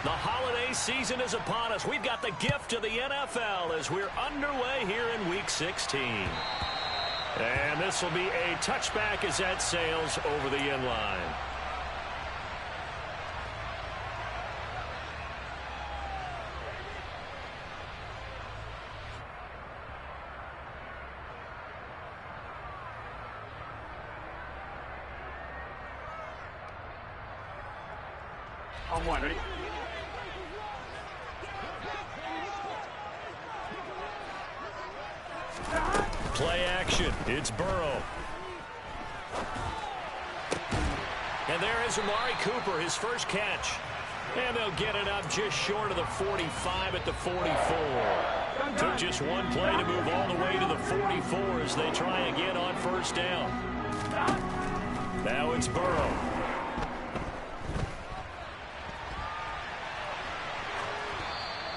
The holiday season is upon us. We've got the gift of the NFL as we're underway here in Week 16. And this will be a touchback as that sails over the end line. On one, ready? Play action. It's Burrow. And there is Amari Cooper, his first catch. And they'll get it up just short of the 45 at the 44. Took just one play to move all the way to the 44 as they try again on first down. Now it's Burrow.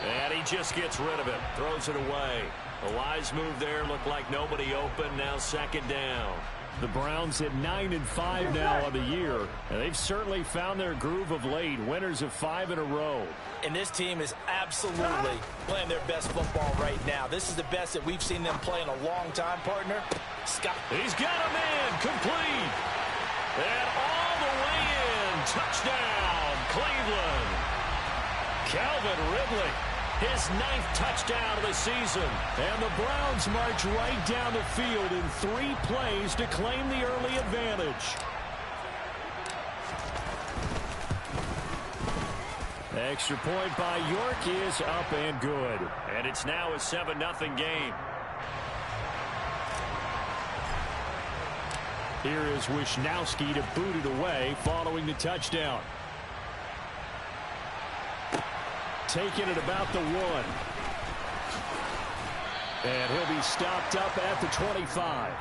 And he just gets rid of it. Throws it away. A wise move there. Looked like nobody open. Now second down. The Browns at 9-5 now on the year. And they've certainly found their groove of late. Winners of 5 in a row. And this team is absolutely playing their best football right now. This is the best that we've seen them play in a long time, partner. Scott. He's got a man. Complete. And all the way in. Touchdown, Cleveland. Calvin Ridley. His 9th touchdown of the season. And the Browns march right down the field in 3 plays to claim the early advantage. Extra point by York is up and good. And it's now a 7-0 game. Here is Wisnowski to boot it away following the touchdown. Taking it about the 1. And he'll be stopped up at the 25.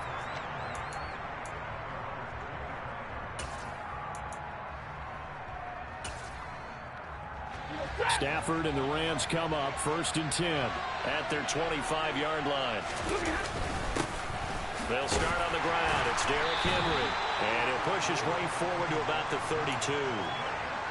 Stafford and the Rams come up 1st and 10 at their 25-yard line. They'll start on the ground. It's Derrick Henry. And he'll push his way forward to about the 32.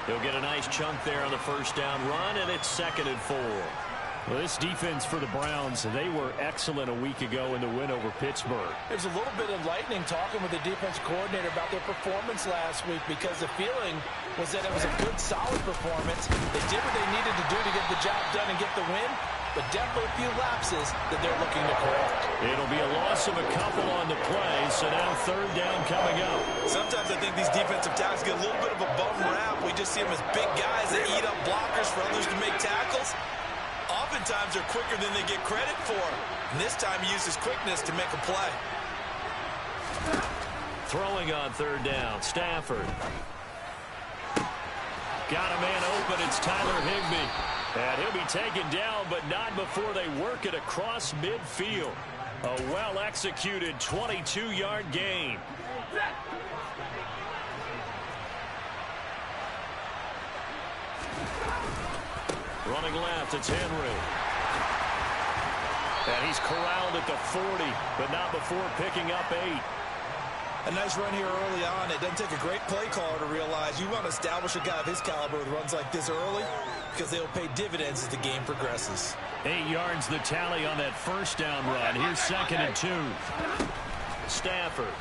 He'll get a nice chunk there on the first down run, and it's 2nd and 4. Well, this defense for the Browns, they were excellent a week ago in the win over Pittsburgh. There's a little bit of lightning talking with the defense coordinator about their performance last week because the feeling was that it was a good, solid performance. They did what they needed to do to get the job done and get the win, but definitely a few lapses that they're looking to correct. It'll be a loss of a couple on the play, so now 3rd down coming up. Sometimes I think these defensive tackles get a little bit of a bum rap. We just see them as big guys that eat up blockers for others to make tackles. Oftentimes they're quicker than they get credit for. And this time he uses quickness to make a play. Throwing on 3rd down, Stafford. Got a man open, it's Tyler Higbee. And he'll be taken down, but not before they work it across midfield. A well-executed 22-yard gain. Running left, it's Henry. And he's corralled at the 40, but not before picking up 8. A nice run here early on. It doesn't take a great play caller to realize you want to establish a guy of his caliber with runs like this early because they'll pay dividends as the game progresses. 8 yards the tally on that first down run. Here's 2nd and 2. Stafford.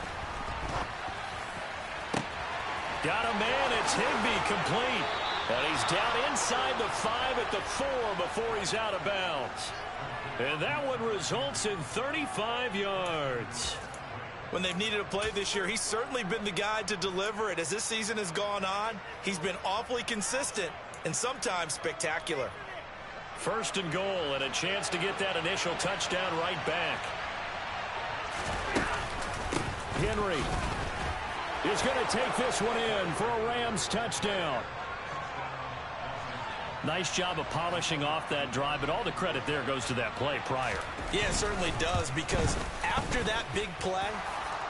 Got a man. It's Higbee complete. And he's down inside the 5 at the 4 before he's out of bounds. And that one results in 35 yards. When they've needed a play this year, he's certainly been the guy to deliver it. As this season has gone on, he's been awfully consistent and sometimes spectacular. 1st and goal and a chance to get that initial touchdown right back. Henry is going to take this one in for a Rams touchdown. Nice job of polishing off that drive, but all the credit there goes to that play prior. Yeah, it certainly does, because after that big play,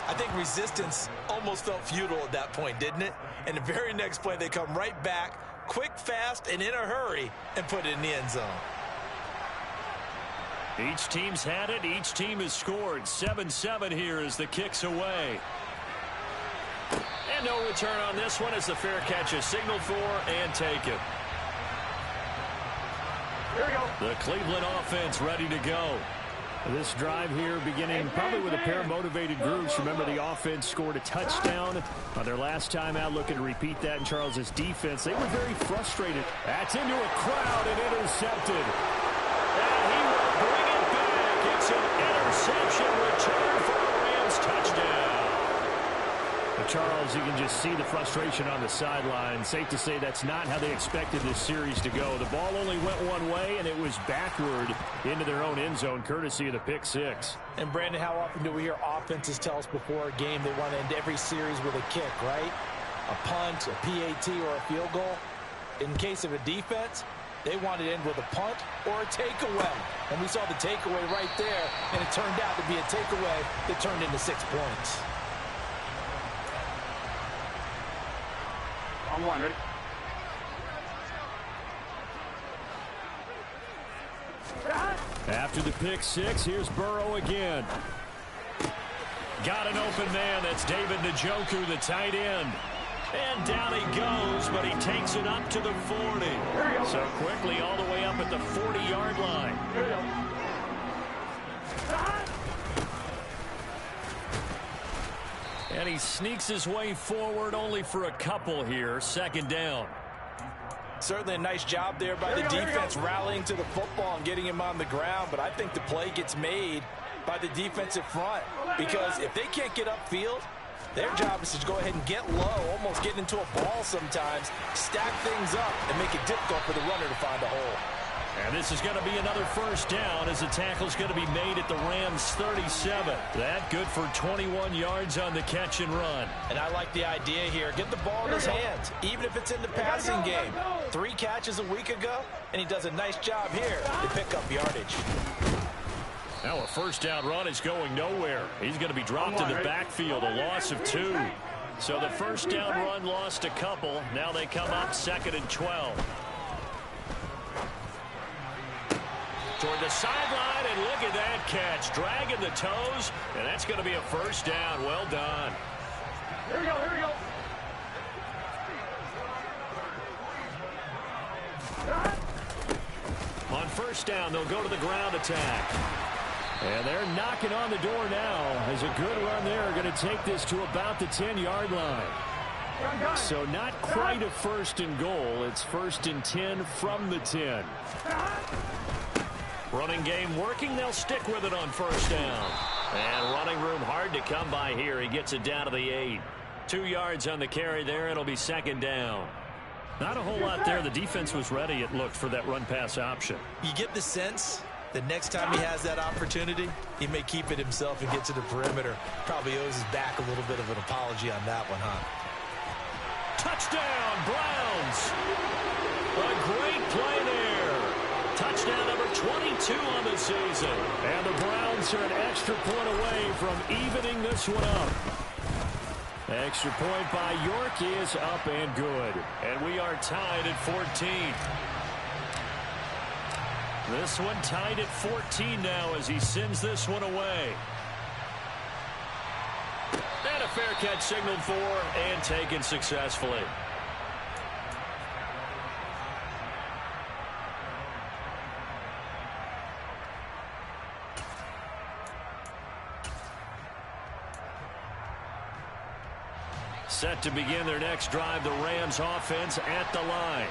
I think resistance almost felt futile at that point, didn't it? And the very next play, they come right back, quick, fast, and in a hurry, and put it in the end zone. Each team's had it. Each team has scored. 7-7 here as the kick's away. And no return on this one as the fair catch is signaled for and taken. The Cleveland offense ready to go. This drive here beginning probably with a pair of motivated groups. Remember, the offense scored a touchdown on their last time out, looking to repeat that in Charles's defense. They were very frustrated. That's into a crowd and intercepted. And he will bring it back. It's an interception return for a Rams touchdown. Charles, you can just see the frustration on the sideline. Safe to say that's not how they expected this series to go. The ball only went one way, and it was backward into their own end zone, courtesy of the pick six. And, Brandon, how often do we hear offenses tell us before a game they want to end every series with a kick, right? A punt, a PAT, or a field goal. In case of a defense, they want to end with a punt or a takeaway. And we saw the takeaway right there, and it turned out to be a takeaway that turned into 6 points. On one, ready? After the pick six, here's Burrow again. Got an open man. That's David Njoku, the tight end. And down he goes, but he takes it up to the 40. So quickly all the way up at the 40-yard line. And he sneaks his way forward only for a couple here. Second down. Certainly a nice job there by the defense rallying to the football and getting him on the ground. But I think the play gets made by the defensive front. Because if they can't get upfield, their job is to go ahead and get low, almost get into a ball sometimes, stack things up, and make it difficult for the runner to find a hole. And this is going to be another first down as the tackle's going to be made at the Rams' 37. That good for 21 yards on the catch and run. And I like the idea here. Get the ball in his hands, even if it's in the passing game. 3 catches a week ago, and he does a nice job here to pick up yardage. Now a first down run is going nowhere. He's going to be dropped in the backfield, a loss of 2. So the first down run lost a couple. Now they come up 2nd and 12. Toward the sideline, and look at that catch. Dragging the toes, and that's going to be a first down. Well done. Here we go, here we go. On first down, they'll go to the ground attack. And they're knocking on the door now as a good run there. Going to take this to about the 10-yard line. So not quite a first and goal. It's 1st and 10 from the 10. Running game working. They'll stick with it on first down. And running room hard to come by here. He gets it down to the 8. 2 yards on the carry there. It'll be 2nd down. Not a whole lot there. The defense was ready, it looked, for that run-pass option. You get the sense that next time he has that opportunity, he may keep it himself and get to the perimeter. Probably owes his back a little bit of an apology on that one, huh? Touchdown, Browns. A great play there. Touchdown number 22 on the season. And the Browns are an extra point away from evening this one up. Extra point by York is up and good. And we are tied at 14. This one tied at 14 now as he sends this one away. And a fair catch signaled for and taken successfully. Set to begin their next drive, the Rams offense at the line.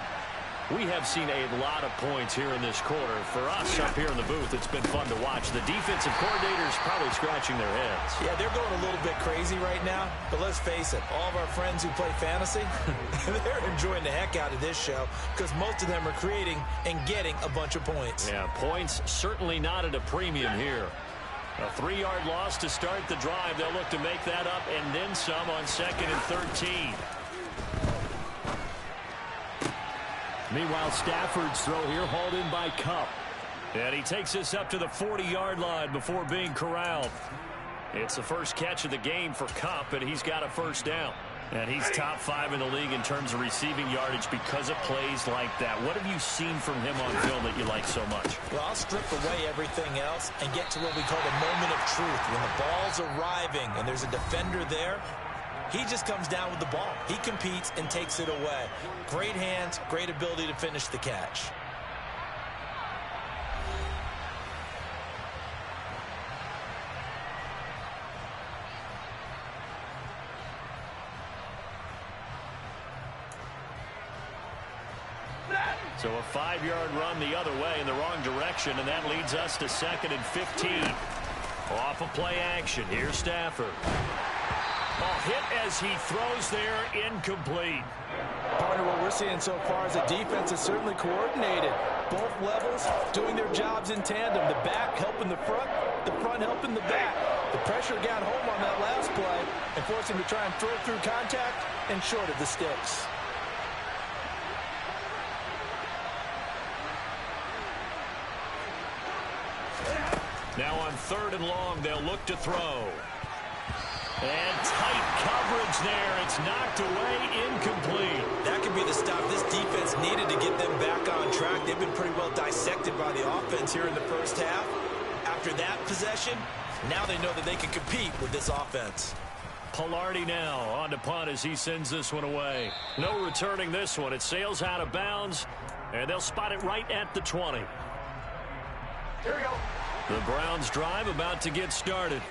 We have seen a lot of points here in this quarter. For us up here in the booth, it's been fun to watch. The defensive coordinators probably scratching their heads. Yeah, they're going a little bit crazy right now. But let's face it, all of our friends who play fantasy, they're enjoying the heck out of this show because most of them are creating and getting a bunch of points. Yeah, points certainly not at a premium here. A 3-yard loss to start the drive. They'll look to make that up and then some on 2nd and 13. Meanwhile, Stafford's throw here hauled in by Kupp. And he takes this up to the 40-yard line before being corralled. It's the first catch of the game for Kupp, and he's got a first down. And he's top 5 in the league in terms of receiving yardage because of plays like that. What have you seen from him on film that you like so much? Well, I'll strip away everything else and get to what we call the moment of truth. When the ball's arriving and there's a defender there, he just comes down with the ball. He competes and takes it away. Great hands, great ability to finish the catch. So a 5-yard run the other way in the wrong direction, and that leads us to 2nd and 15. Off of play action. Here's Stafford. Hit as he throws there, incomplete. Partner, what we're seeing so far is the defense is certainly coordinated. Both levels doing their jobs in tandem. The back helping the front helping the back. The pressure got home on that last play and forced him to try and throw through contact and short of the sticks. Now on 3rd and long, they'll look to throw. And tight coverage there. It's knocked away, incomplete. That could be the stop this defense needed to get them back on track. They've been pretty well dissected by the offense here in the first half. After that possession, now they know that they can compete with this offense. Pilardi now on to punt as he sends this one away. No returning this one. It sails out of bounds, and they'll spot it right at the 20. Here we go. The Browns drive about to get started.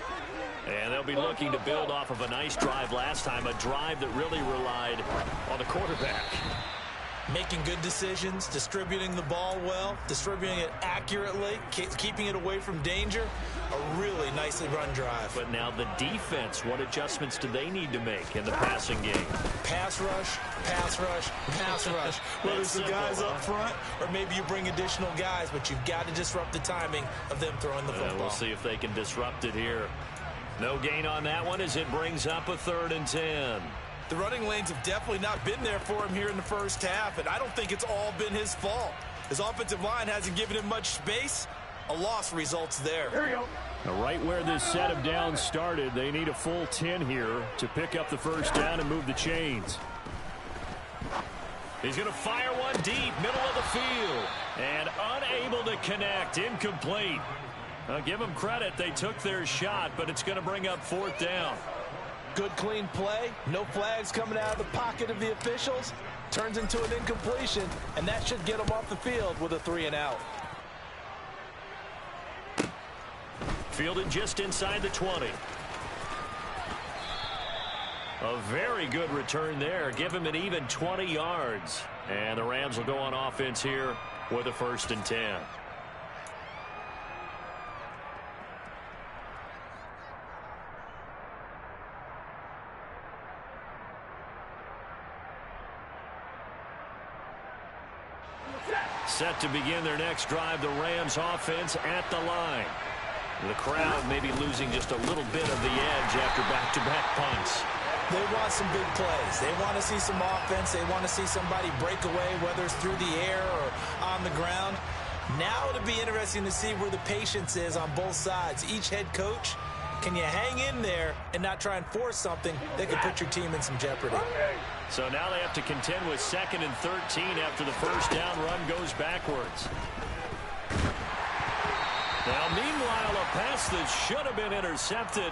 And they'll be looking to build off of a nice drive last time, a drive that really relied on the quarterback. Making good decisions, distributing the ball well, distributing it accurately, keeping it away from danger. A really nicely run drive. But now the defense, what adjustments do they need to make in the passing game? Pass rush, pass rush, pass rush. Whether it's the guys up front or maybe you bring additional guys, but you've got to disrupt the timing of them throwing the football. We'll see if they can disrupt it here. No gain on that one as it brings up a 3rd and 10. The running lanes have definitely not been there for him here in the first half, and I don't think it's all been his fault. His offensive line hasn't given him much space. A loss results there. Here we go. Now right where this set of downs started, they need a full 10 here to pick up the first down and move the chains. He's going to fire one deep, middle of the field, and unable to connect, incomplete. Now give them credit, they took their shot, but it's going to bring up 4th down. Good, clean play. No flags coming out of the pocket of the officials. Turns into an incompletion, and that should get them off the field with a 3-and-out. Fielded just inside the 20. A very good return there. Give him an even 20 yards. And the Rams will go on offense here with a 1st and 10. Set to begin their next drive, the Rams offense at the line. The crowd maybe losing just a little bit of the edge after back-to-back punts. They want some big plays. They want to see some offense. They want to see somebody break away, whether it's through the air or on the ground. Now it'll be interesting to see where the patience is on both sides. Each head coach, can you hang in there and not try and force something that could put your team in some jeopardy? So now they have to contend with 2nd and 13 after the first down run goes backwards. Now, meanwhile, a pass that should have been intercepted,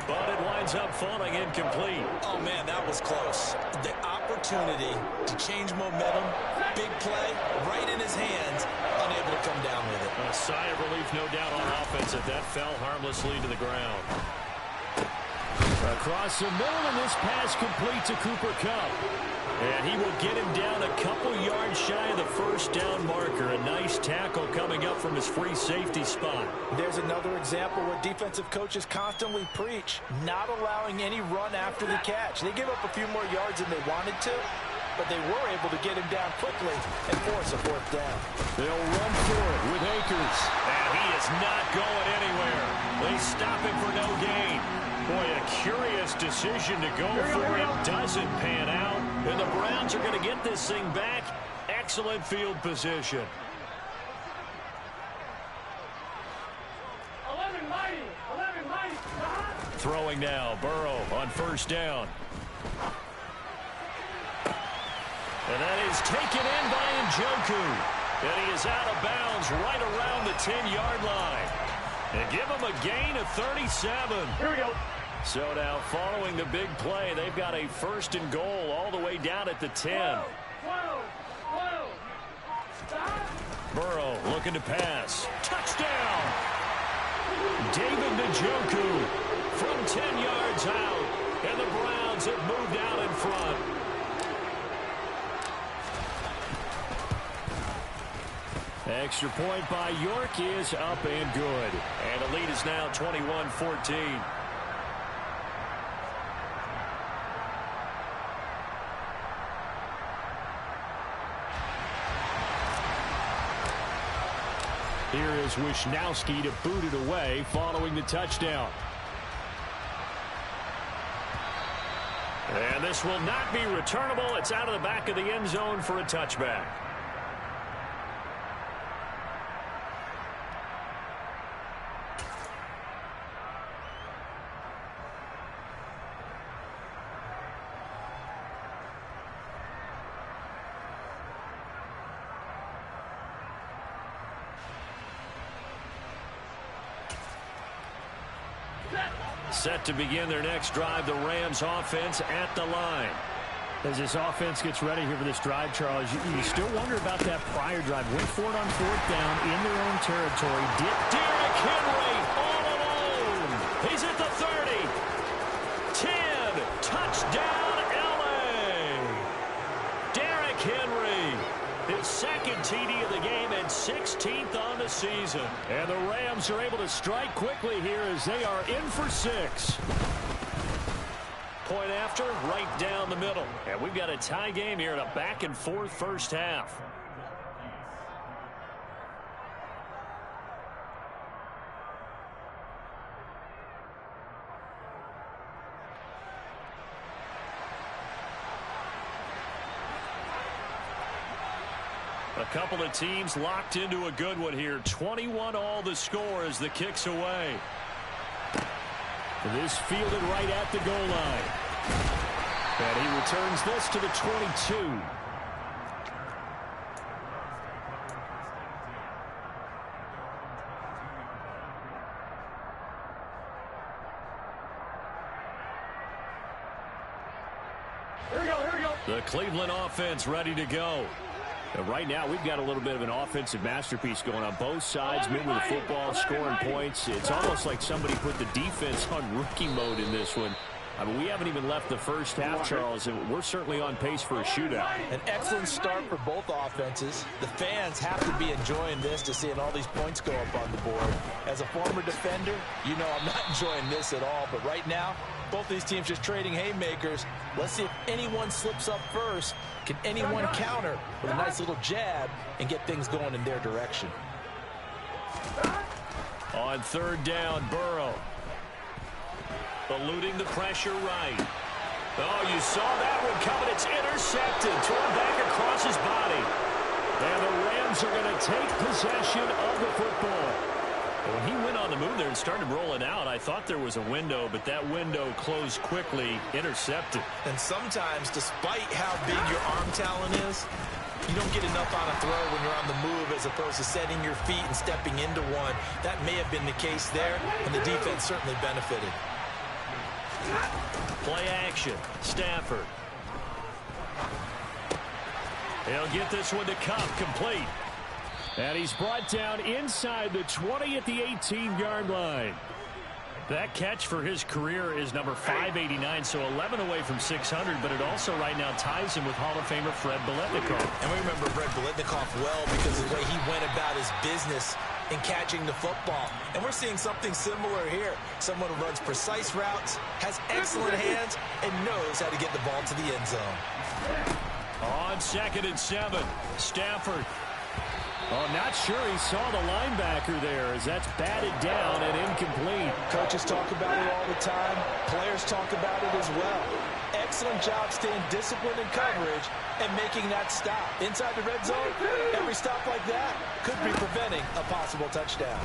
but it winds up falling incomplete. Oh, man, that was close. The opportunity to change momentum, big play, right in his hands, unable to come down with it. A sigh of relief, no doubt, on offense if that fell harmlessly to the ground. Across the middle, and this pass complete to Cooper Kupp. And he will get him down a couple yards shy of the first down marker. A nice tackle coming up from his free safety spot. There's another example where defensive coaches constantly preach, not allowing any run after the catch. They give up a few more yards than they wanted to, but they were able to get him down quickly and force a 4th down. They'll run for it with Akers. And he is not going anywhere. They stop him for no gain. Boy, a curious decision to go for it. Doesn't pan out. And the Browns are going to get this thing back. Excellent field position. 11 mighty. Throwing now. Burrow on first down. And that is taken in by Njoku. And he is out of bounds right around the 10-yard line. And give him a gain of 37. Here we go. So now following the big play, they've got a 1st and goal all the way down at the 10. Burrow looking to pass. Touchdown! David Njoku from 10 yards out. And the Browns have moved out in front. Extra point by York is up and good. And the lead is now 21-14. Here is Wisnowski to boot it away following the touchdown. And this will not be returnable. It's out of the back of the end zone for a touchback. Set to begin their next drive, the Rams offense at the line. As this offense gets ready here for this drive, Charles, you still wonder about that prior drive. Went for it on fourth down in their own territory. Derrick Henry all alone. He's at the 30. 10. Touchdown, L.A. Derrick Henry. His second TD of the game and 16th on the season. And the Rams are able to strike quickly here as they are in for 6. Point after, right down the middle. And we've got a tie game here in a back-and-forth first half. A couple of teams locked into a good one here. 21 all the score as the kick's away. This fielded right at the goal line. And he returns this to the 22. Here we go. The Cleveland offense ready to go. And right now, we've got a little bit of an offensive masterpiece going on both sides. Moving the football, scoring points. It's almost like somebody put the defense on rookie mode in this one. I mean, we haven't even left the first half, Charles, and we're certainly on pace for a shootout. An excellent start for both offenses. The fans have to be enjoying this to seeing all these points go up on the board. As a former defender, you know I'm not enjoying this at all. But right now, both these teams just trading haymakers. Let's see if anyone slips up first. Can anyone counter with a nice little jab and get things going in their direction? On third down, Burrow. Eluding the pressure right. Oh, you saw that one coming. It's intercepted. Thrown back across his body. And the Rams are going to take possession of the football. When he went on the move there and started rolling out, I thought there was a window, but that window closed quickly, intercepted. And sometimes, despite how big your arm talent is, you don't get enough on a throw when you're on the move as opposed to setting your feet and stepping into one. That may have been the case there, and the defense certainly benefited. Play action. Stafford. He'll get this one to Cup, complete. And he's brought down inside the 20 at the 18-yard line. That catch for his career is number 589, so 11 away from 600, but it also right now ties him with Hall of Famer Fred Biletnikoff. And we remember Fred Biletnikoff well because of the way he went about his business in catching the football. And we're seeing something similar here. Someone who runs precise routes, has excellent hands, and knows how to get the ball to the end zone. On 2nd and 7, Stafford. Oh, not sure he saw the linebacker there as that's batted down and incomplete. Coaches talk about it all the time. Players talk about it as well. Excellent job staying disciplined in coverage and making that stop. Inside the red zone, every stop like that could be preventing a possible touchdown.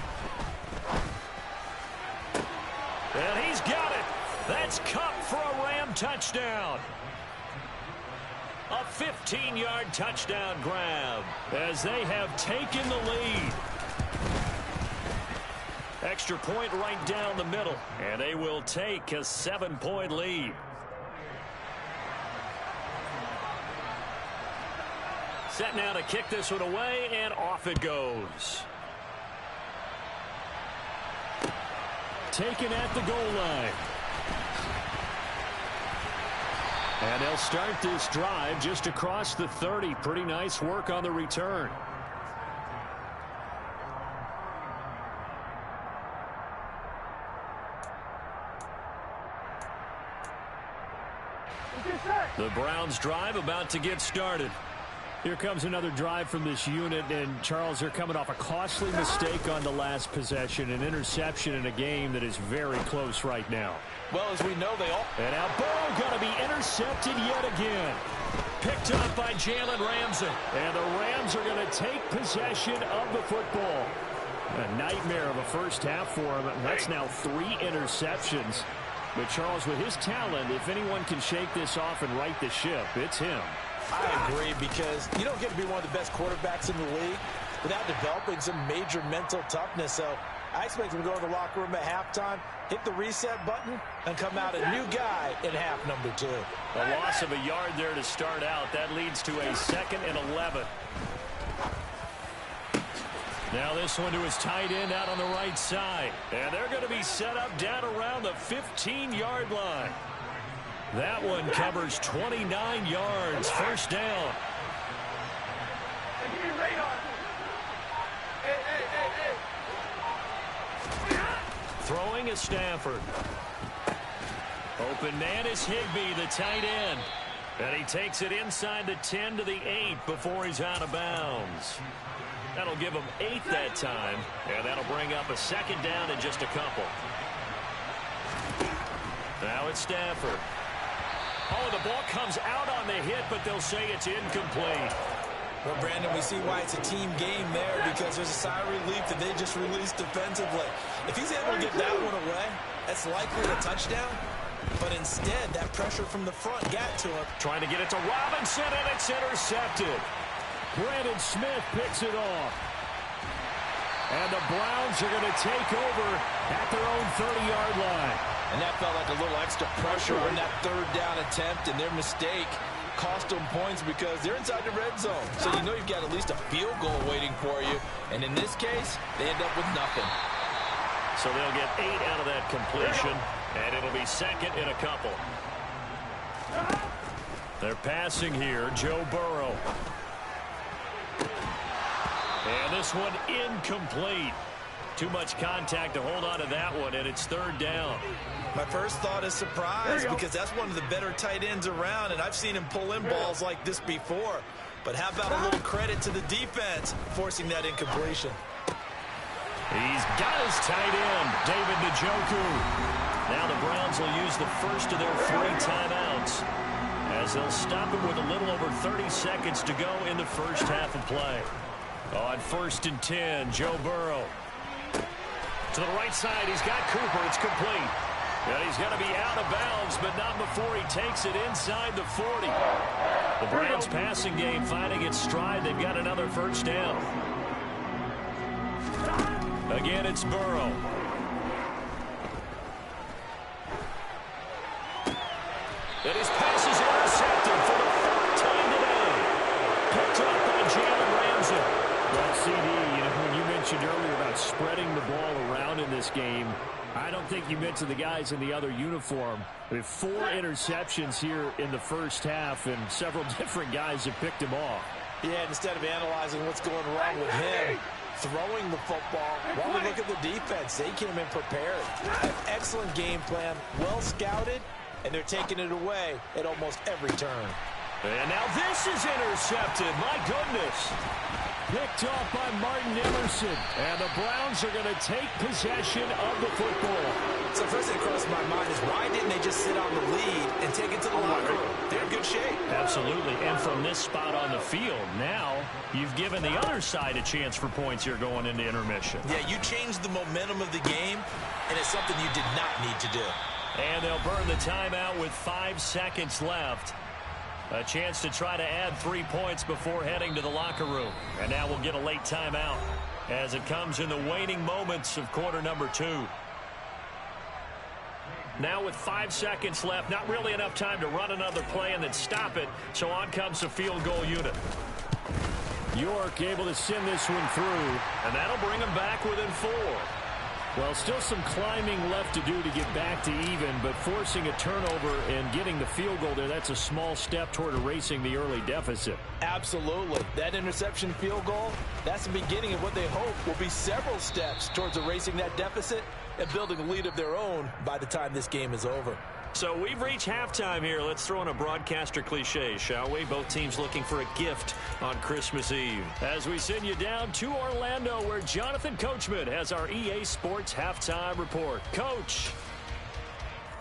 And he's got it. That's Cup for a Ram touchdown. A 15-yard touchdown grab as they have taken the lead. Extra point right down the middle, and they will take a 7-point lead. Set now to kick this one away, and off it goes. Taken at the goal line. And they'll start this drive just across the 30. Pretty nice work on the return. The Browns drive about to get started. Here comes another drive from this unit, and Charles, they're coming off a costly mistake on the last possession, an interception in a game that is very close right now. Well, as we know, they all... And now Burrow going to be intercepted yet again. Picked up by Jalen Ramsey. And the Rams are going to take possession of the football. A nightmare of a first half for him. That's now 3 interceptions. But Charles, with his talent, if anyone can shake this off and right the ship, it's him. I agree, because you don't get to be one of the best quarterbacks in the league without developing some major mental toughness. So I expect him to go to the locker room at halftime, hit the reset button, and come out a new guy in half number 2. A loss of a yard there to start out. That leads to a 2nd and 11. Now this one to his tight end out on the right side. And they're going to be set up down around the 15-yard line. That one covers 29 yards. First down. Throwing is Stafford. Open man is Higbee, the tight end. And he takes it inside the 10 to the 8 before he's out of bounds. That'll give him 8 that time. And that'll bring up a 2nd down in just a couple. Now it's Stafford. Oh, the ball comes out on the hit, but they'll say it's incomplete. Well, Brandon, we see why it's a team game there, because there's a sigh of relief that they just released defensively. If he's able to get that one away, that's likely a touchdown. But instead, that pressure from the front got to him. Trying to get it to Robinson, and it's intercepted. Brandon Smith picks it off. And the Browns are going to take over at their own 30-yard line. And that felt like a little extra pressure on that 3rd down attempt, and their mistake cost them points because they're inside the red zone. So you know you've got at least a field goal waiting for you. And in this case, they end up with nothing. So they'll get 8 out of that completion, and it'll be 2nd and a couple. They're passing here, Joe Burrow. And this one incomplete. Too much contact to hold on to that one, and it's 3rd down. My first thought is surprise, because that's one of the better tight ends around, and I've seen him pull in balls like this before. But how about a little credit to the defense forcing that incompletion? He's got his tight end, David Njoku. Now the Browns will use the first of their 3 timeouts, as they'll stop it with a little over 30 seconds to go in the first half of play. On 1st and 10, Joe Burrow. To the right side, he's got Cooper. It's complete. And he's going to be out of bounds, but not before he takes it inside the 40. The Browns passing game finding its stride. They've got another first down. Again, it's Burrow. And his pass is intercepted for the 4th time today. Picked up by Jalen Ramsey. Well, CD, when you mentioned earlier about spreading the ball around in this game, I don't think you mentioned the guys in the other uniform. We have 4 interceptions here in the first half, and several different guys have picked him off. Yeah, instead of analyzing what's going wrong with him, throwing the football, while we look at the defense, they came in prepared. An excellent game plan, well scouted, and they're taking it away at almost every turn. And now this is intercepted. My goodness. Picked off by Martin Emerson. And the Browns are going to take possession of the football. So first thing that crossed my mind is, why didn't they just sit on the lead and take it to the locker room? They're in good shape. Absolutely. And from this spot on the field, now you've given the other side a chance for points here going into intermission. Yeah, you changed the momentum of the game, and it's something you did not need to do. And they'll burn the timeout with 5 seconds left. A chance to try to add 3 points before heading to the locker room. And now we'll get a late timeout as it comes in the waning moments of quarter number 2. Now with 5 seconds left, not really enough time to run another play and then stop it. So on comes the field goal unit. York able to send this one through. And that'll bring them back within 4. Well, still some climbing left to do to get back to even, but forcing a turnover and getting the field goal there, that's a small step toward erasing the early deficit. Absolutely. That interception field goal, that's the beginning of what they hope will be several steps towards erasing that deficit and building a lead of their own by the time this game is over. So we've reached halftime here. Let's throw in a broadcaster cliche, shall we? Both teams looking for a gift on Christmas Eve. As we send you down to Orlando, where Jonathan Coachman has our EA Sports Halftime Report. Coach.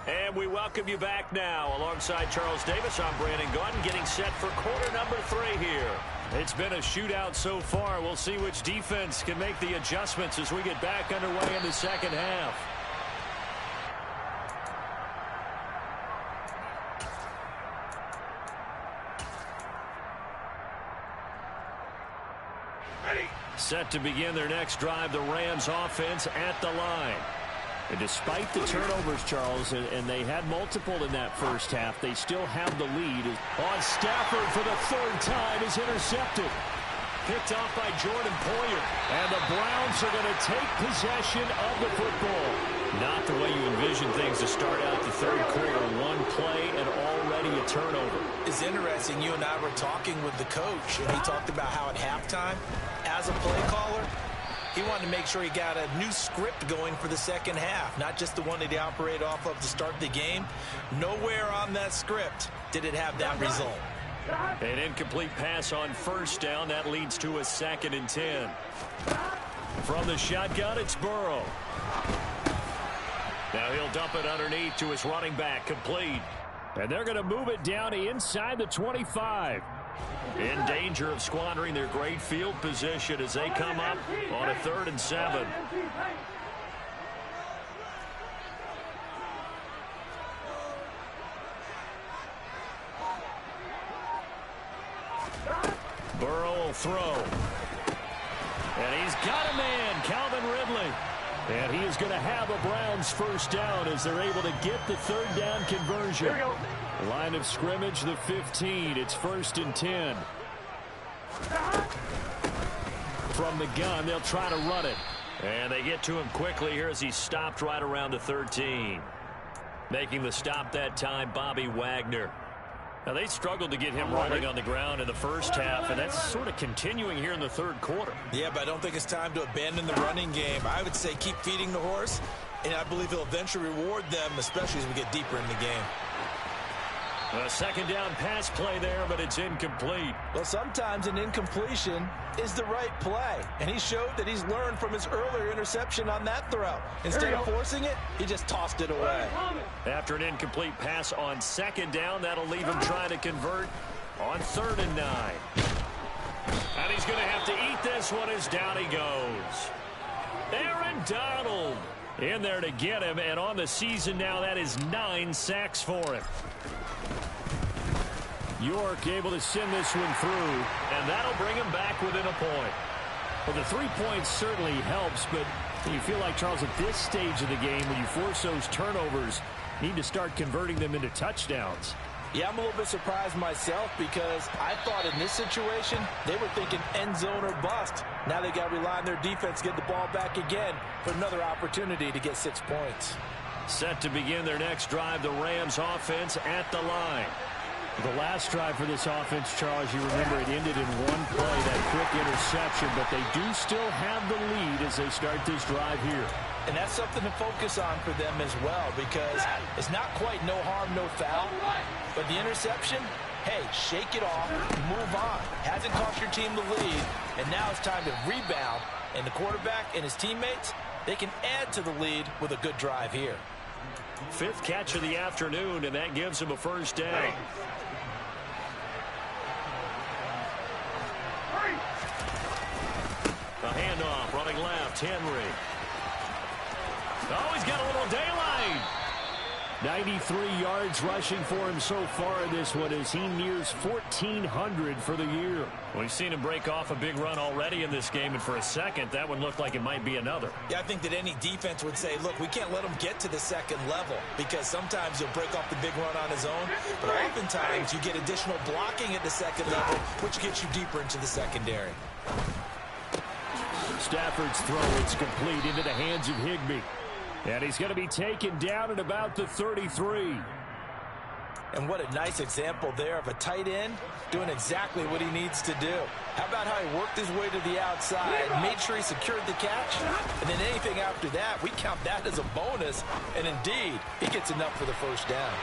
And we welcome you back now. Alongside Charles Davis, I'm Brandon Gaudin, getting set for quarter number 3 here. It's been a shootout so far. We'll see which defense can make the adjustments as we get back underway in the second half. Set to begin their next drive, the Rams offense at the line. And despite the turnovers, Charles, and they had multiple in that first half, they still have the lead. On Stafford for the 3rd time is intercepted. Picked off by Jordan Poyer. And the Browns are going to take possession of the football. Not the way you envision things to start out the third quarter. One play and already a turnover. It's interesting. You and I were talking with the coach, and he talked about how at halftime, as a play caller, he wanted to make sure he got a new script going for the second half, not just the one that he operated off of to start the game. Nowhere on that script did it have that result. An incomplete pass on first down. That leads to a 2nd and 10. From the shotgun, it's Burrow. Now he'll dump it underneath to his running back, complete. And they're going to move it down to inside the 25. In danger of squandering their great field position as they come up on a 3rd and 7. Burrow will throw. And he's got a man, Calvin Ridley. And he is going to have a Browns first down as they're able to get the 3rd down conversion. Here we go. Line of scrimmage, the 15. It's 1st and 10. From the gun, they'll try to run it. And they get to him quickly here as he's stopped right around the 13. Making the stop that time, Bobby Wagner. Now, they struggled to get him rolling on the ground in the first half, and that's sort of continuing here in the third quarter. Yeah, but I don't think it's time to abandon the running game. I would say keep feeding the horse, and I believe he'll eventually reward them, especially as we get deeper in the game. A 2nd down pass play there, but it's incomplete. Well, sometimes an incompletion is the right play, and he showed that he's learned from his earlier interception on that throw. Instead of forcing it, he just tossed it away. After an incomplete pass on 2nd down, that'll leave him trying to convert on 3rd and 9. And he's going to have to eat this one as down he goes. Aaron Donald in there to get him, and on the season now, that is 9 sacks for him. York able to send this one through, and that'll bring him back within a point. Well, the 3 points certainly helps, but you feel like, Charles, at this stage of the game, when you force those turnovers, you need to start converting them into touchdowns. Yeah, I'm a little bit surprised myself because I thought in this situation, they were thinking end zone or bust. Now they got to rely on their defense, get the ball back again for another opportunity to get 6 points. Set to begin their next drive, the Rams offense at the line. The last drive for this offense, Charles, you remember it ended in one play, that quick interception, but they do still have the lead as they start this drive here. And that's something to focus on for them as well, because it's not quite no harm, no foul, but the interception, hey, shake it off, move on. Hasn't cost your team the lead, and now it's time to rebound, and the quarterback and his teammates, they can add to the lead with a good drive here. 5th catch of the afternoon, and that gives him a first down. A handoff, running left, Henry. Oh, he's got a little daylight. 93 yards rushing for him so far in this one as he nears 1,400 for the year. We've seen him break off a big run already in this game, and for a second, that one looked like it might be another. Yeah, I think that any defense would say, look, we can't let him get to the second level because sometimes he'll break off the big run on his own, but oftentimes you get additional blocking at the second level, which gets you deeper into the secondary. Stafford's throw, it's complete into the hands of Higbee. And he's going to be taken down at about the 33. And what a nice example there of a tight end doing exactly what he needs to do. How about how he worked his way to the outside, made sure he secured the catch, and then anything after that, we count that as a bonus. And indeed, he gets enough for the first down.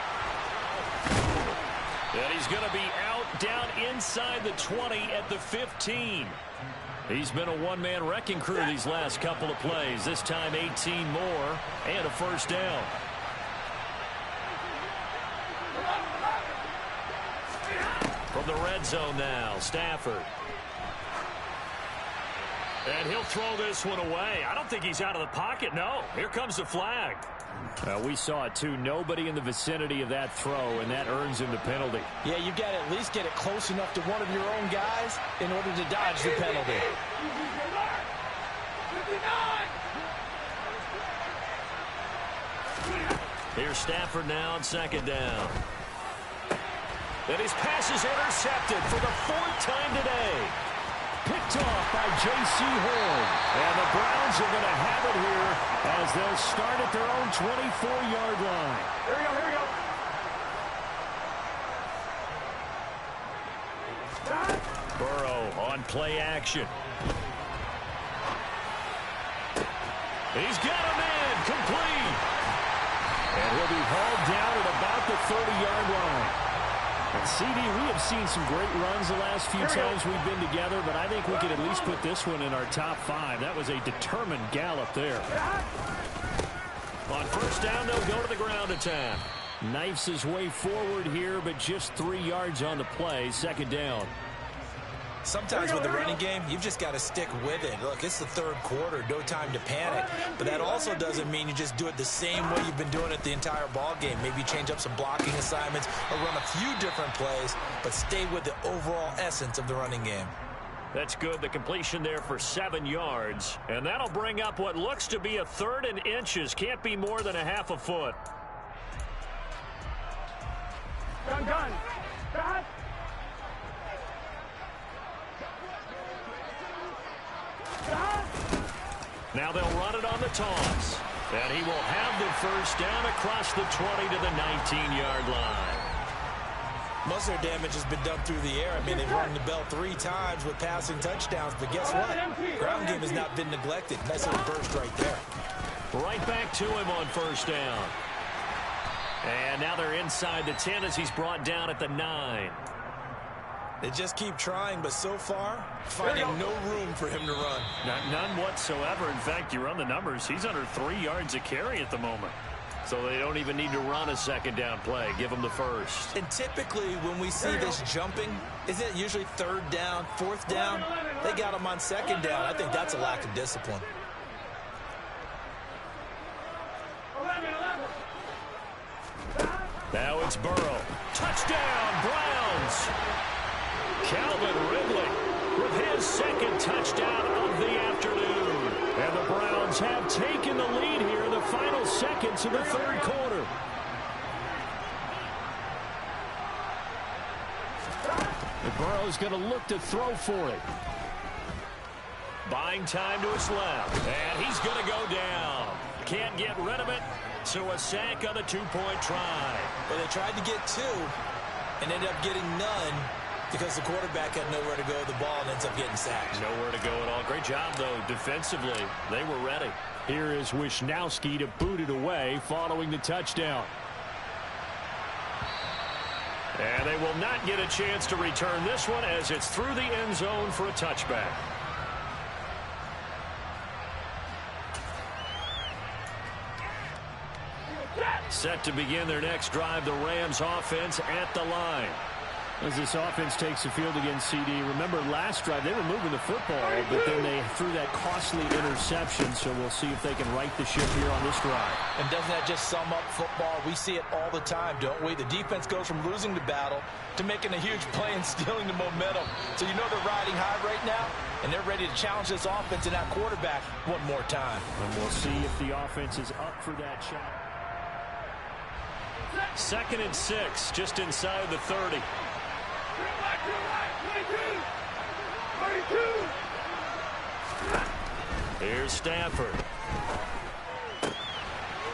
And he's going to be out down inside the 20 at the 15. He's been a one-man wrecking crew these last couple of plays. This time 18 more and a first down. From the red zone now, Stafford. And he'll throw this one away. I don't think he's out of the pocket, no. Here comes the flag. We saw it, too. Nobody in the vicinity of that throw, and that earns him the penalty. Yeah, you've got to at least get it close enough to one of your own guys in order to dodge the penalty. Here's Stafford now on second down. And his pass is intercepted for the fourth time today. Picked off by J.C. Horn. And the Browns are going to have it here as they'll start at their own 24-yard line. Here we go, here we go. Burrow on play action. He's got him in, complete. And he'll be hauled down at about the 30-yard line. And CD, we have seen some great runs the last few times we've been together, but I think we could at least put this one in our top 5. That was a determined gallop there. On first down, they'll go to the ground attack. Knifes his way forward here, but just 3 yards on the play. Second down. Sometimes with the running game, you've just got to stick with it. Look, it's the third quarter, no time to panic. But that also doesn't mean you just do it the same way you've been doing it the entire ball game. Maybe change up some blocking assignments or run a few different plays, but stay with the overall essence of the running game. That's good. The completion there for 7 yards. And that'll bring up what looks to be a 3rd and inches. Can't be more than a half a foot. Done. Now they'll run it on the toss. And he will have the first down across the 20 to the 19-yard line. Most of their damage has been done through the air. I mean, they've rung the bell 3 times with passing touchdowns, but guess what? Ground game has not been neglected. Nice little burst right there. Right back to him on first down. And now they're inside the 10 as he's brought down at the 9. They just keep trying, but so far, finding no room for him to run. None whatsoever. In fact, you run the numbers. He's under 3 yards a carry at the moment. So they don't even need to run a second down play. Give him the first. And typically when we see this jumping, isn't it usually 3rd down, 4th down? They got him on 2nd down. I think that's a lack of discipline. Now it's Burrow. Touchdown, Browns. Calvin Ridley with his 2nd touchdown of the afternoon. And the Browns have taken the lead here in the final seconds of the 3rd quarter. And Burrow's going to look to throw for it. Buying time to his left. And he's going to go down. Can't get rid of it. So a sack on the 2-point try. Well, they tried to get 2 and ended up getting none because the quarterback had nowhere to go with the ball and ends up getting sacked. Nowhere to go at all. Great job, though, defensively. They were ready. Here is Wisnowski to boot it away following the touchdown. And they will not get a chance to return this one as it's through the end zone for a touchback. Set to begin their next drive, the Rams offense at the line. As this offense takes the field against CD, remember last drive they were moving the football, but then they threw that costly interception, so we'll see if they can right the ship here on this drive. And doesn't that just sum up football? We see it all the time, don't we? The defense goes from losing the battle to making a huge play and stealing the momentum. So you know they're riding high right now, and they're ready to challenge this offense and that quarterback one more time. And we'll see if the offense is up for that shot. 2nd and 6, just inside the 30. Here's Stafford.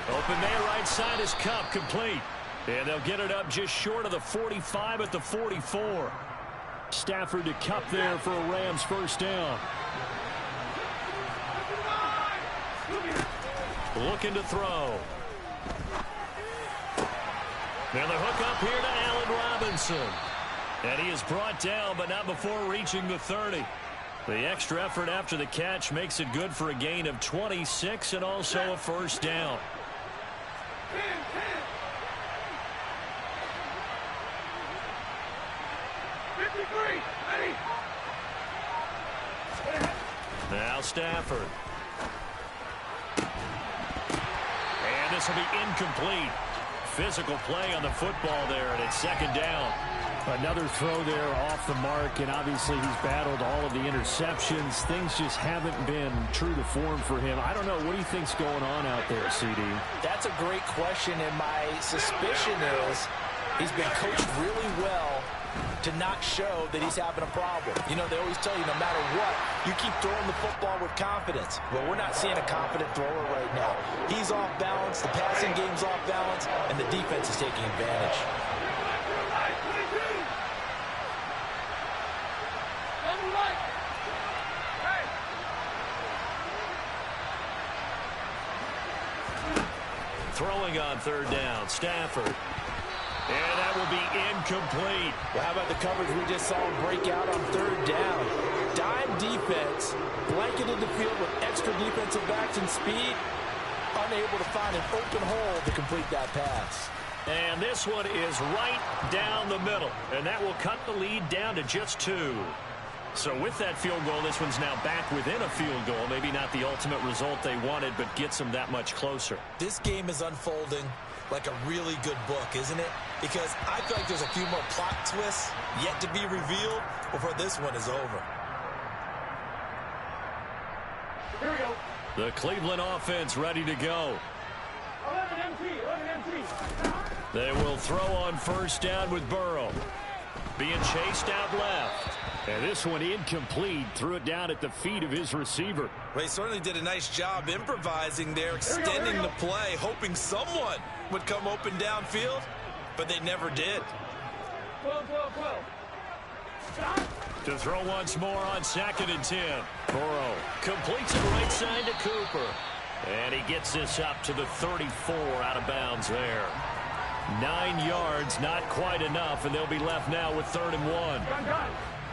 Open man right side is Cup, complete. And they'll get it up just short of the 45 at the 44. Stafford to Cup there for a Rams first down. Looking to throw. Now the hook up here to Allen Robinson. And he is brought down, but not before reaching the 30. The extra effort after the catch makes it good for a gain of 26 and also a first down. Now Stafford. And this will be incomplete. Physical play on the football there, and it's second down. Another throw there off the mark, and obviously he's battled all of the interceptions. Things just haven't been true to form for him. I don't know. What do you think's going on out there, CD? That's a great question, and my suspicion is he's been coached really well to not show that he's having a problem. You know, they always tell you no matter what, you keep throwing the football with confidence. Well, we're not seeing a confident thrower right now. He's off balance, the passing game's off balance, and the defense is taking advantage. Throwing on third down, Stafford. And that will be incomplete. Well, how about the coverage we just saw him break out on third down? Dime defense, blanketed the field with extra defensive backs and speed, unable to find an open hole to complete that pass. And this one is right down the middle, and that will cut the lead down to just 2. So with that field goal, this one's now back within a field goal. Maybe not the ultimate result they wanted, but gets them that much closer. This game is unfolding like a really good book, isn't it? Because I feel like there's a few more plot twists yet to be revealed before this one is over. Here we go. The Cleveland offense ready to go. 11 MT. They will throw on first down with Burrow. Being chased out left. And this one incomplete. Threw it down at the feet of his receiver. Well, he certainly did a nice job improvising there, extending the play, hoping someone would come open downfield, but they never did. 12. To throw once more on 2nd and 10. Burrow completes it right side to Cooper. And he gets this up to the 34 out of bounds there. 9 yards, not quite enough, and they'll be left now with 3rd and 1.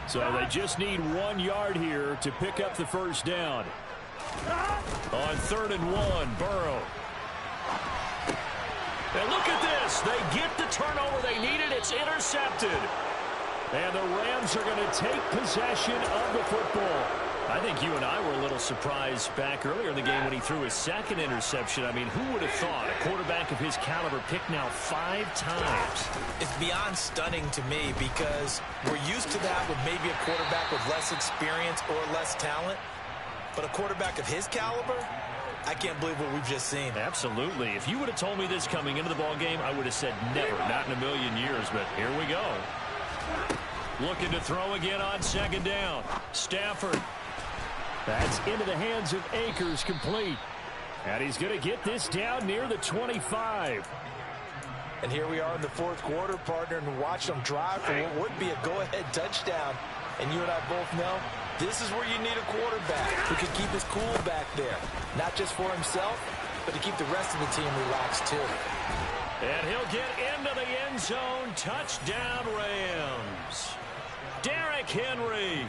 So they just need 1 yard here to pick up the first down. On 3rd and 1, Burrow. And look at this. They get the turnover they needed. It's intercepted. And the Rams are going to take possession of the football. I think you and I were a little surprised back earlier in the game when he threw his 2nd interception. I mean, who would have thought a quarterback of his caliber picked now 5 times? It's beyond stunning to me because we're used to that with maybe a quarterback with less experience or less talent. But a quarterback of his caliber, I can't believe what we've just seen. Absolutely. If you would have told me this coming into the ball game, I would have said never, not in a million years. But here we go. Looking to throw again on 2nd down. Stafford. That's into the hands of Akers, complete. And he's going to get this down near the 25. And here we are in the 4th quarter, partner, and watch them drive for what would be a go-ahead touchdown. And you and I both know this is where you need a quarterback who can keep his cool back there. Not just for himself, but to keep the rest of the team relaxed too. And he'll get into the end zone. Touchdown, Rams. Derrick Henry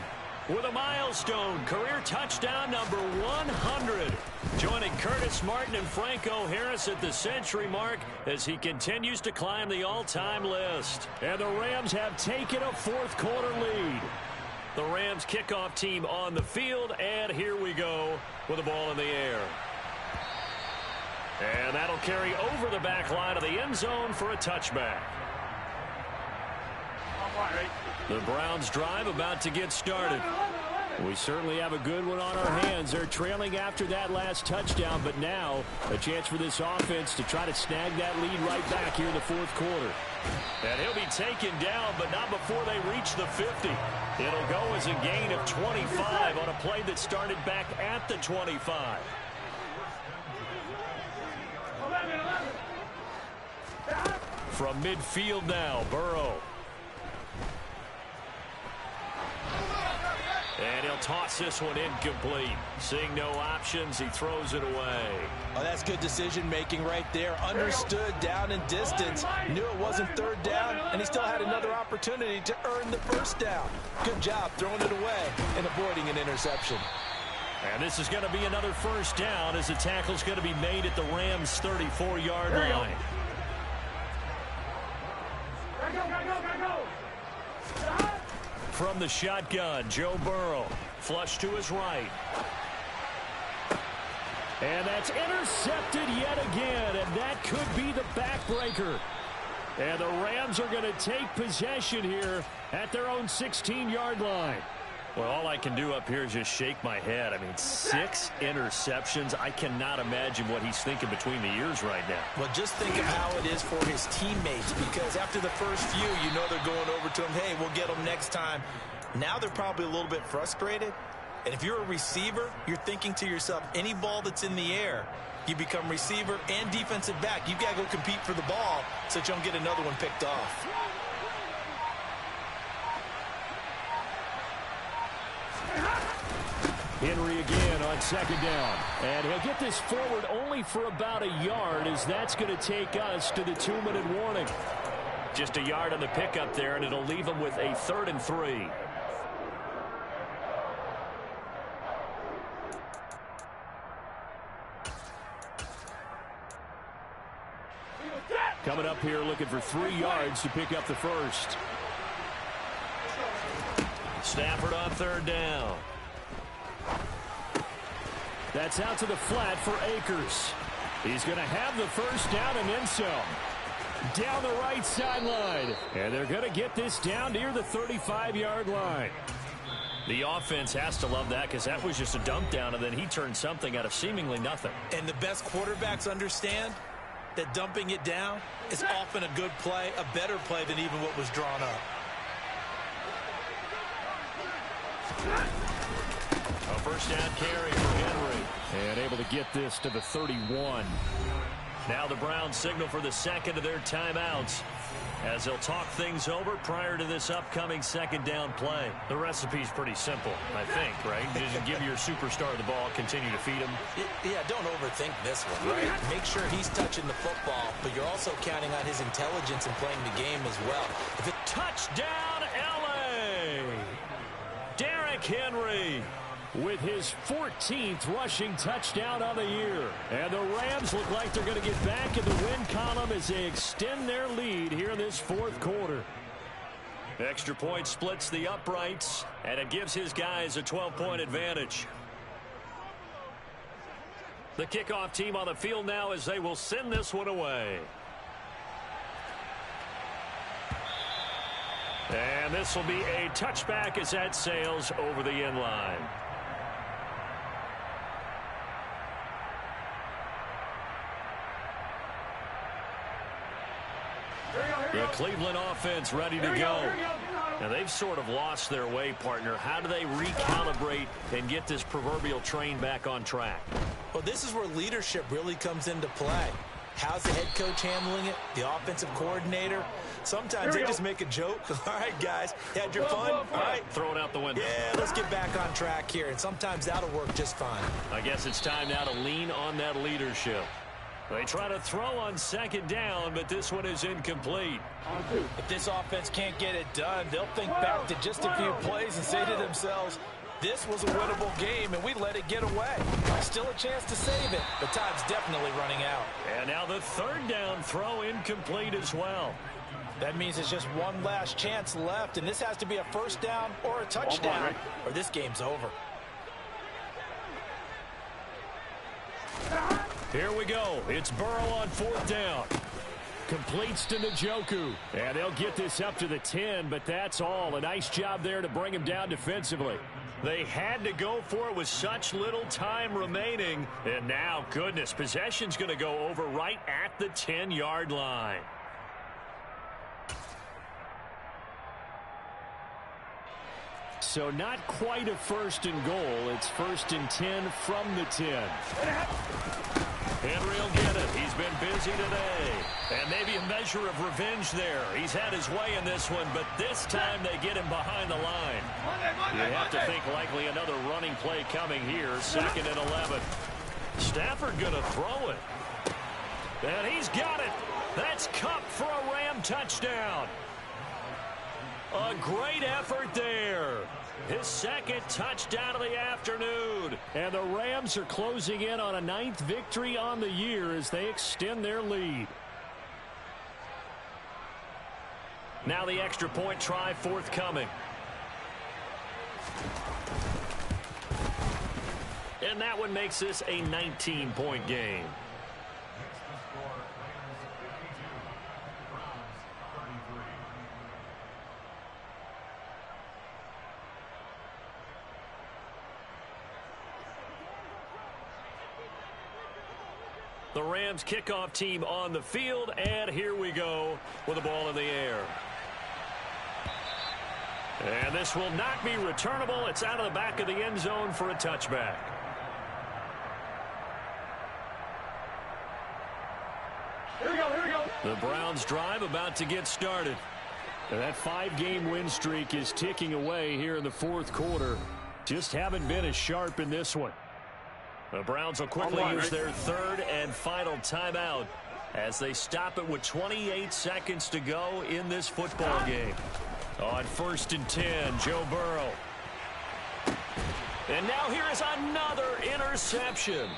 with a milestone career touchdown number 100. Joining Curtis Martin and Franco Harris at the century mark as he continues to climb the all-time list. And the Rams have taken a 4th quarter lead. The Rams kickoff team on the field, and here we go with the ball in the air. And that'll carry over the back line of the end zone for a touchback. The Browns drive about to get started. We certainly have a good one on our hands. They're trailing after that last touchdown, but now a chance for this offense to try to snag that lead right back here in the 4th quarter. And he'll be taken down, but not before they reach the 50. It'll go as a gain of 25 on a play that started back at the 25. From midfield now, Burrow. And he'll toss this one incomplete. Seeing no options, he throws it away. Oh, that's good decision-making right there. Understood down and distance. Knew it wasn't third down, and he still had another opportunity to earn the first down. Good job throwing it away and avoiding an interception. And this is going to be another first down as the tackle's going to be made at the Rams' 34-yard line. Gotta go. From the shotgun, Joe Burrow. Flush to his right. And that's intercepted yet again, and that could be the backbreaker. And the Rams are going to take possession here at their own 16-yard line. Well, all I can do up here is just shake my head. I mean, 6 interceptions. I cannot imagine what he's thinking between the ears right now. Well, just think of how it is for his teammates, because after the first few, you know they're going over to him, hey, we'll get them next time. Now they're probably a little bit frustrated. And if you're a receiver, you're thinking to yourself, any ball that's in the air, you become receiver and defensive back. You've got to go compete for the ball so that you don't get another one picked off. Henry again on second down. And he'll get this forward only for about a yard, as that's going to take us to the 2-minute warning. Just a yard on the pickup there, and it'll leave him with a 3rd and 3. Coming up here looking for 3 yards to pick up the first. Stafford on 3rd down. That's out to the flat for Akers. He's going to have the first down and then some. Down the right sideline. And they're going to get this down near the 35-yard line. The offense has to love that, because that was just a dump down, and then he turned something out of seemingly nothing. And the best quarterbacks understand that dumping it down is often a good play, a better play than even what was drawn up. A first down carry for Henry. And able to get this to the 31. Now the Browns signal for the second of their timeouts, as they'll talk things over prior to this upcoming second down play. The recipe's pretty simple, I think, right? Just give your superstar the ball, continue to feed him. Yeah, don't overthink this one, right? Make sure he's touching the football, but you're also counting on his intelligence in playing the game as well. If it Touchdown, L.A. Derrick Henry with his 14th rushing touchdown on the year. And the Rams look like they're going to get back in the win column as they extend their lead here in this 4th quarter. Extra point splits the uprights, and it gives his guys a 12-point advantage. The kickoff team on the field now as they will send this one away. And this will be a touchback as that sails over the end line. The Cleveland offense ready to go. Now, they've sort of lost their way, partner. How do they recalibrate and get this proverbial train back on track? Well, this is where leadership really comes into play. How's the head coach handling it? The offensive coordinator? Sometimes they just make a joke. All right, guys, you had your fun? All right. Throw it out the window. Yeah, let's get back on track here. And sometimes that'll work just fine. I guess it's time now to lean on that leadership. They try to throw on second down, but this one is incomplete. If this offense can't get it done, they'll think back to just a few plays and say to themselves, this was a winnable game, and we let it get away. Still a chance to save it, but time's definitely running out. And now the 3rd down throw incomplete as well. That means it's just one last chance left, and this has to be a first down or a touchdown, or this game's over. Here we go. It's Burrow on 4th down. Completes to Njoku. And they'll get this up to the 10, but that's all. A nice job there to bring him down defensively. They had to go for it with such little time remaining. And now, goodness, possession's going to go over right at the 10-yard line. So not quite a 1st and goal. It's 1st and 10 from the 10. Henry will get it. He's been busy today. And maybe a measure of revenge there. He's had his way in this one, but this time they get him behind the line. You have to think likely another running play coming here. 2nd and 11. Stafford going to throw it. And he's got it. That's Kupp for a Ram touchdown. A great effort there. His 2nd touchdown of the afternoon. And the Rams are closing in on a 9th victory on the year as they extend their lead. Now the extra point try forthcoming. And that one makes this a 19-point game. The Rams kickoff team on the field, and here we go with the ball in the air. And this will not be returnable. It's out of the back of the end zone for a touchback. Here we go, here we go. The Browns drive about to get started. And that 5-game win streak is ticking away here in the 4th quarter. Just haven't been as sharp in this one. The Browns will quickly use their 3rd and final timeout as they stop it with 28 seconds to go in this football game. On 1st and 10, Joe Burrow. And now here is another interception.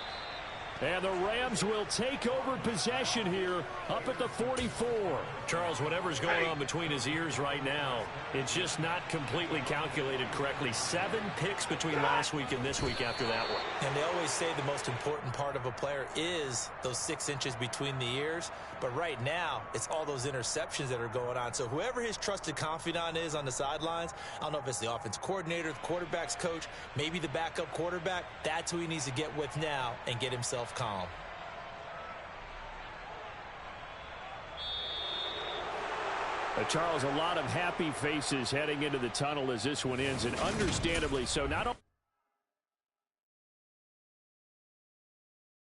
And the Rams will take over possession here up at the 44. Charles, whatever's going on between his ears right now, it's just not completely calculated correctly. 7 picks between last week and this week after that one. And they always say the most important part of a player is those 6 inches between the ears. But right now, it's all those interceptions that are going on. So whoever his trusted confidant is on the sidelines, I don't know if it's the offense coordinator, the quarterback's coach, maybe the backup quarterback, that's who he needs to get with now and get himself calm. Charles, a lot of happy faces heading into the tunnel as this one ends, and understandably so. Not only